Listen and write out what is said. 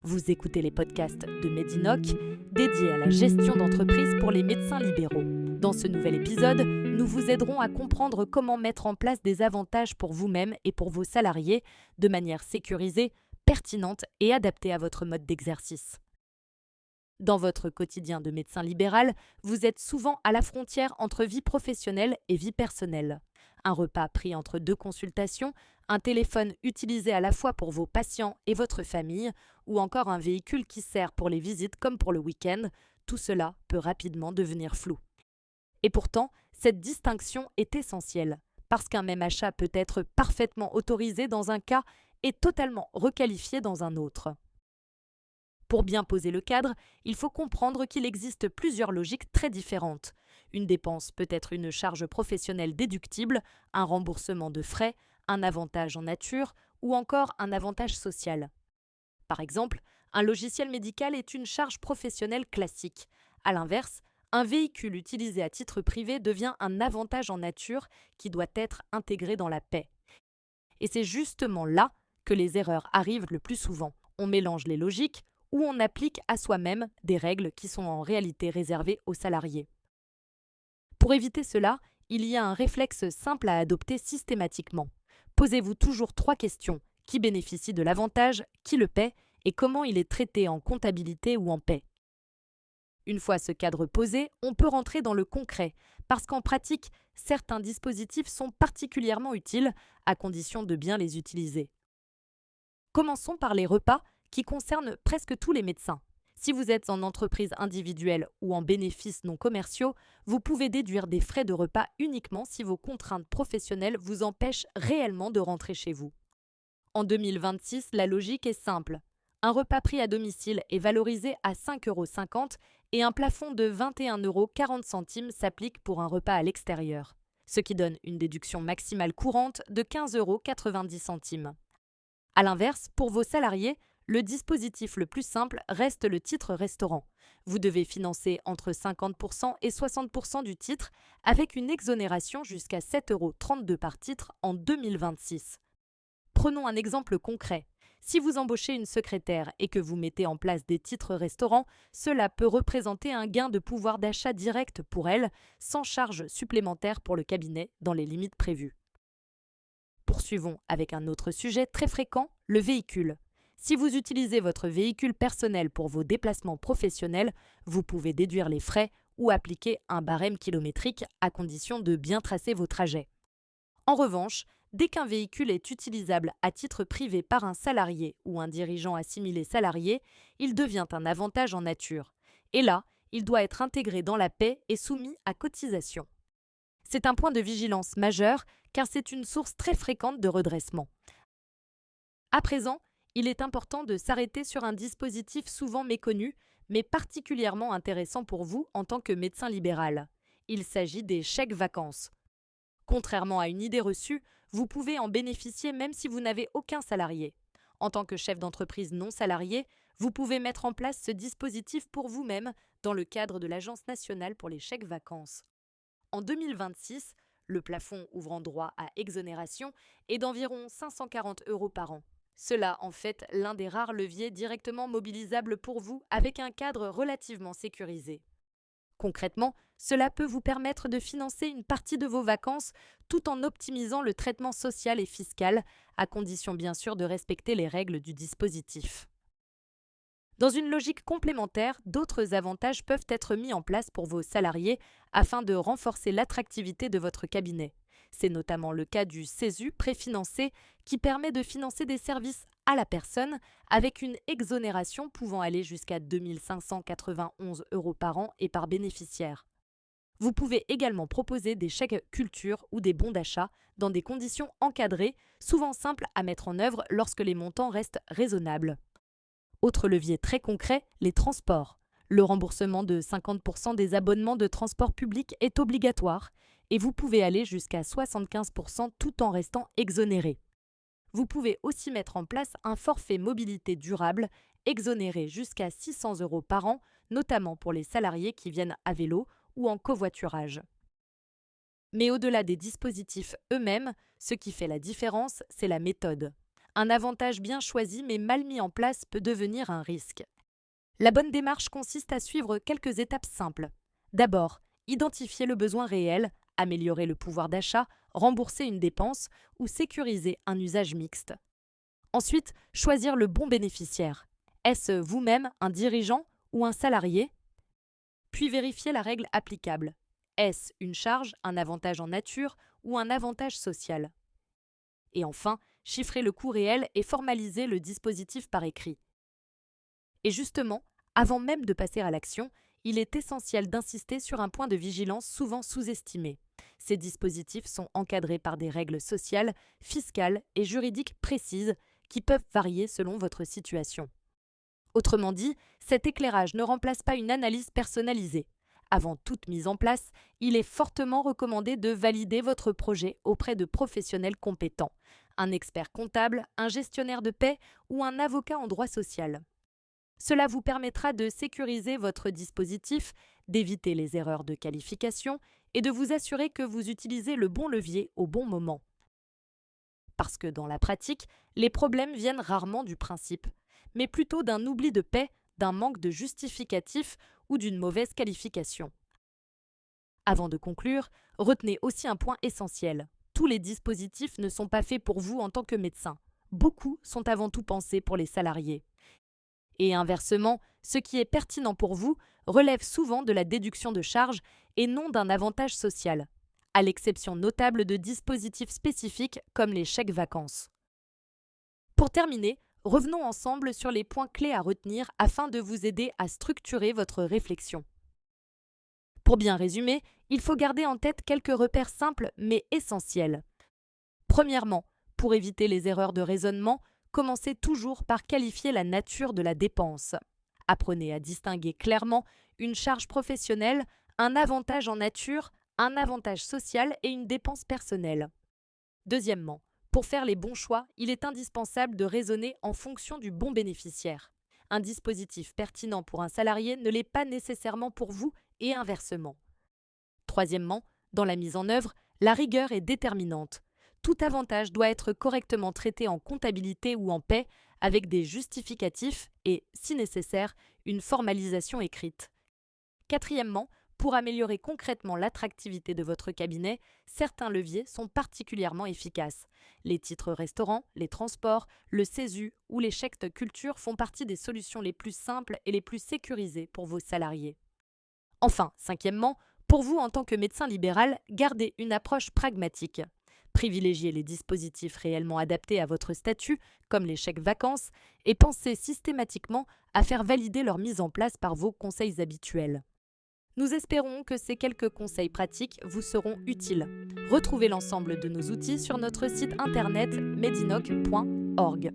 Vous écoutez les podcasts de Medinoc, dédiés à la gestion d'entreprise pour les médecins libéraux. Dans ce nouvel épisode, nous vous aiderons à comprendre comment mettre en place des avantages pour vous-même et pour vos salariés de manière sécurisée, pertinente et adaptée à votre mode d'exercice. Dans votre quotidien de médecin libéral, vous êtes souvent à la frontière entre vie professionnelle et vie personnelle. Un repas pris entre deux consultations, un téléphone utilisé à la fois pour vos patients et votre famille, ou encore un véhicule qui sert pour les visites comme pour le week-end, tout cela peut rapidement devenir flou. Et pourtant, cette distinction est essentielle, parce qu'un même achat peut être parfaitement autorisé dans un cas et totalement requalifié dans un autre. Pour bien poser le cadre, il faut comprendre qu'il existe plusieurs logiques très différentes. Une dépense peut être une charge professionnelle déductible, un remboursement de frais, un avantage en nature ou encore un avantage social. Par exemple, un logiciel médical est une charge professionnelle classique. À l'inverse, un véhicule utilisé à titre privé devient un avantage en nature qui doit être intégré dans la paie. Et c'est justement là que les erreurs arrivent le plus souvent. On mélange les logiques ou on applique à soi-même des règles qui sont en réalité réservées aux salariés. Pour éviter cela, il y a un réflexe simple à adopter systématiquement. Posez-vous toujours 3 questions. Qui bénéficie de l'avantage, qui le paie et comment il est traité en comptabilité ou en paie. Une fois ce cadre posé, on peut rentrer dans le concret, parce qu'en pratique, certains dispositifs sont particulièrement utiles, à condition de bien les utiliser. Commençons par les repas, qui concernent presque tous les médecins. Si vous êtes en entreprise individuelle ou en bénéfices non commerciaux, vous pouvez déduire des frais de repas uniquement si vos contraintes professionnelles vous empêchent réellement de rentrer chez vous. En 2026, la logique est simple. Un repas pris à domicile est valorisé à 5,50 € et un plafond de 21,40 € s'applique pour un repas à l'extérieur, ce qui donne une déduction maximale courante de 15,90 €. A l'inverse, pour vos salariés, le dispositif le plus simple reste le titre restaurant. Vous devez financer entre 50% et 60% du titre avec une exonération jusqu'à 7,32 € par titre en 2026. Prenons un exemple concret. Si vous embauchez une secrétaire et que vous mettez en place des titres restaurants, cela peut représenter un gain de pouvoir d'achat direct pour elle, sans charge supplémentaire pour le cabinet dans les limites prévues. Poursuivons avec un autre sujet très fréquent, le véhicule. Si vous utilisez votre véhicule personnel pour vos déplacements professionnels, vous pouvez déduire les frais ou appliquer un barème kilométrique à condition de bien tracer vos trajets. En revanche, dès qu'un véhicule est utilisable à titre privé par un salarié ou un dirigeant assimilé salarié, il devient un avantage en nature. Et là, il doit être intégré dans la paie et soumis à cotisation. C'est un point de vigilance majeur car c'est une source très fréquente de redressement. À présent, il est important de s'arrêter sur un dispositif souvent méconnu, mais particulièrement intéressant pour vous en tant que médecin libéral. Il s'agit des chèques vacances. Contrairement à une idée reçue, vous pouvez en bénéficier même si vous n'avez aucun salarié. En tant que chef d'entreprise non salarié, vous pouvez mettre en place ce dispositif pour vous-même dans le cadre de l'Agence nationale pour les chèques vacances. En 2026, le plafond ouvrant droit à exonération est d'environ 540 € par an. Cela en fait l'un des rares leviers directement mobilisables pour vous avec un cadre relativement sécurisé. Concrètement, cela peut vous permettre de financer une partie de vos vacances tout en optimisant le traitement social et fiscal, à condition bien sûr de respecter les règles du dispositif. Dans une logique complémentaire, d'autres avantages peuvent être mis en place pour vos salariés afin de renforcer l'attractivité de votre cabinet. C'est notamment le cas du CESU préfinancé qui permet de financer des services à la personne avec une exonération pouvant aller jusqu'à 2 591 € par an et par bénéficiaire. Vous pouvez également proposer des chèques culture ou des bons d'achat dans des conditions encadrées, souvent simples à mettre en œuvre lorsque les montants restent raisonnables. Autre levier très concret, les transports. Le remboursement de 50% des abonnements de transport public est obligatoire et vous pouvez aller jusqu'à 75% tout en restant exonéré. Vous pouvez aussi mettre en place un forfait mobilité durable exonéré jusqu'à 600 € par an, notamment pour les salariés qui viennent à vélo ou en covoiturage. Mais au-delà des dispositifs eux-mêmes, ce qui fait la différence, c'est la méthode. un avantage bien choisi mais mal mis en place peut devenir un risque. La bonne démarche consiste à suivre quelques étapes simples. D'abord, identifier le besoin réel, améliorer le pouvoir d'achat, rembourser une dépense ou sécuriser un usage mixte. Ensuite, choisir le bon bénéficiaire. Est-ce vous-même un dirigeant ou un salarié? Puis vérifier la règle applicable. Est-ce une charge, un avantage en nature ou un avantage social? Et enfin, chiffrer le coût réel et formaliser le dispositif par écrit. Et justement, avant même de passer à l'action, il est essentiel d'insister sur un point de vigilance souvent sous-estimé. Ces dispositifs sont encadrés par des règles sociales, fiscales et juridiques précises qui peuvent varier selon votre situation. Autrement dit, cet éclairage ne remplace pas une analyse personnalisée. Avant toute mise en place, il est fortement recommandé de valider votre projet auprès de professionnels compétents, un expert comptable, un gestionnaire de paie ou un avocat en droit social. Cela vous permettra de sécuriser votre dispositif, d'éviter les erreurs de qualification et de vous assurer que vous utilisez le bon levier au bon moment. Parce que dans la pratique, les problèmes viennent rarement du principe, mais plutôt d'un oubli de paie, d'un manque de justificatif ou d'une mauvaise qualification. Avant de conclure, retenez aussi un point essentiel. Tous les dispositifs ne sont pas faits pour vous en tant que médecin. Beaucoup sont avant tout pensés pour les salariés. Et inversement, ce qui est pertinent pour vous relève souvent de la déduction de charges et non d'un avantage social, à l'exception notable de dispositifs spécifiques comme les chèques-vacances. Pour terminer, revenons ensemble sur les points clés à retenir afin de vous aider à structurer votre réflexion. Pour bien résumer, il faut garder en tête quelques repères simples mais essentiels. Premièrement, pour éviter les erreurs de raisonnement, commencez toujours par qualifier la nature de la dépense. Apprenez à distinguer clairement une charge professionnelle, un avantage en nature, un avantage social et une dépense personnelle. Deuxièmement, pour faire les bons choix, il est indispensable de raisonner en fonction du bon bénéficiaire. Un dispositif pertinent pour un salarié ne l'est pas nécessairement pour vous et inversement. Troisièmement, dans la mise en œuvre, la rigueur est déterminante. Tout avantage doit être correctement traité en comptabilité ou en paie avec des justificatifs et, si nécessaire, une formalisation écrite. Quatrièmement, pour améliorer concrètement l'attractivité de votre cabinet, certains leviers sont particulièrement efficaces. Les titres restaurants, les transports, le CESU ou les chèques culture font partie des solutions les plus simples et les plus sécurisées pour vos salariés. Enfin, cinquièmement, pour vous en tant que médecin libéral, gardez une approche pragmatique. Privilégiez les dispositifs réellement adaptés à votre statut, comme les chèques-vacances, et pensez systématiquement à faire valider leur mise en place par vos conseils habituels. Nous espérons que ces quelques conseils pratiques vous seront utiles. Retrouvez l'ensemble de nos outils sur notre site internet medinoc.org.